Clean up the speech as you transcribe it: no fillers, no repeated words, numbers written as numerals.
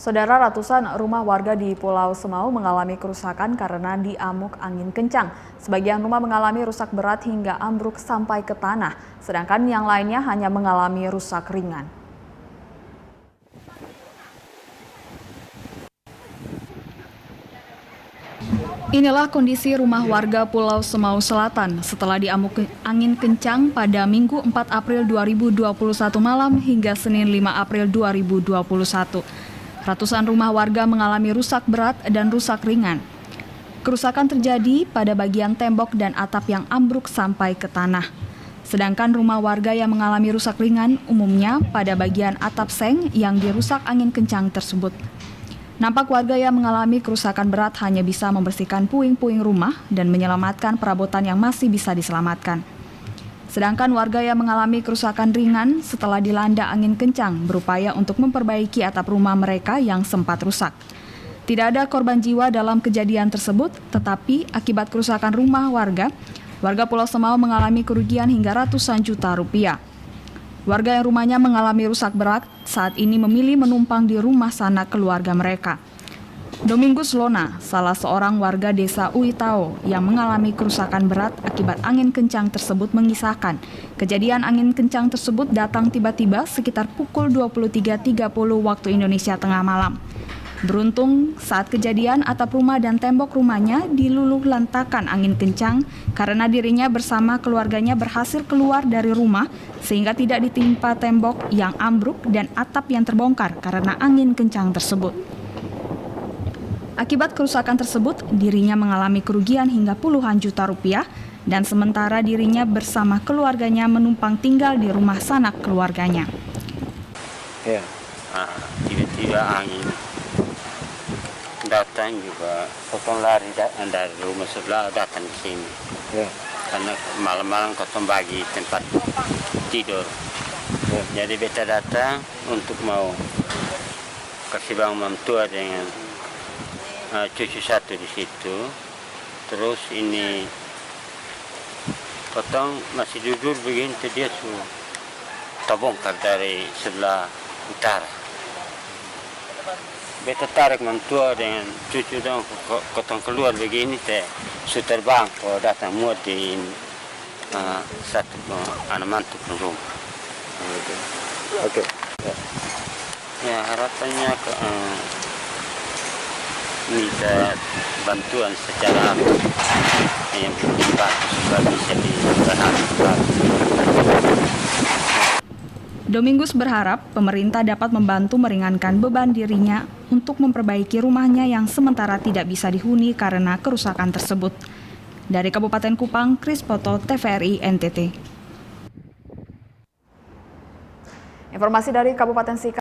Saudara, ratusan rumah warga di Pulau Semau mengalami kerusakan karena diamuk angin kencang. Sebagian rumah mengalami rusak berat hingga ambruk sampai ke tanah, sedangkan yang lainnya hanya mengalami rusak ringan. Inilah kondisi rumah warga Pulau Semau Selatan setelah diamuk angin kencang pada Minggu 4 April 2021 malam hingga Senin 5 April 2021. Ratusan rumah warga mengalami rusak berat dan rusak ringan. Kerusakan terjadi pada bagian tembok dan atap yang ambruk sampai ke tanah. Sedangkan rumah warga yang mengalami rusak ringan umumnya pada bagian atap seng yang dirusak angin kencang tersebut. Nampak warga yang mengalami kerusakan berat hanya bisa membersihkan puing-puing rumah dan menyelamatkan perabotan yang masih bisa diselamatkan. Sedangkan warga yang mengalami kerusakan ringan setelah dilanda angin kencang berupaya untuk memperbaiki atap rumah mereka yang sempat rusak. Tidak ada korban jiwa dalam kejadian tersebut, tetapi akibat kerusakan rumah warga Pulau Semau mengalami kerugian hingga ratusan juta rupiah. Warga yang rumahnya mengalami rusak berat saat ini memilih menumpang di rumah sanak keluarga mereka. Domingus Lona, salah seorang warga desa Uitao yang mengalami kerusakan berat akibat angin kencang tersebut mengisahkan, kejadian angin kencang tersebut datang tiba-tiba sekitar pukul 23.30 waktu Indonesia Tengah malam. Beruntung saat kejadian atap rumah dan tembok rumahnya diluluh lantakan angin kencang karena dirinya bersama keluarganya berhasil keluar dari rumah sehingga tidak ditimpa tembok yang ambruk dan atap yang terbongkar karena angin kencang tersebut. Akibat kerusakan tersebut, dirinya mengalami kerugian hingga puluhan juta rupiah dan sementara dirinya bersama keluarganya menumpang tinggal di rumah sanak keluarganya. Ya, tiba-tiba angin datang juga, potong lari dari rumah sebelah datang ke sini. Ya. Karena malam-malam potong bagi tempat tidur. Ya. Jadi beta datang untuk mau kasih bangun tua dengan cucu satu di situ. Terus ini potong masih duduk begini, dia sudah terbongkar dari sebelah utara. Beta tarik mentua dengan cucu dong potong keluar begini teh sudah terbang kalau datang muat di satu anak mantu ke rumah. Oke. Ya harapannya minta bantuan secara yang bagus supaya bisa diberhentikan. Domingus berharap pemerintah dapat membantu meringankan beban dirinya untuk memperbaiki rumahnya yang sementara tidak bisa dihuni karena kerusakan tersebut. Dari Kabupaten Kupang, Kris Poto, TVRI NTT. Informasi dari Kabupaten Sika.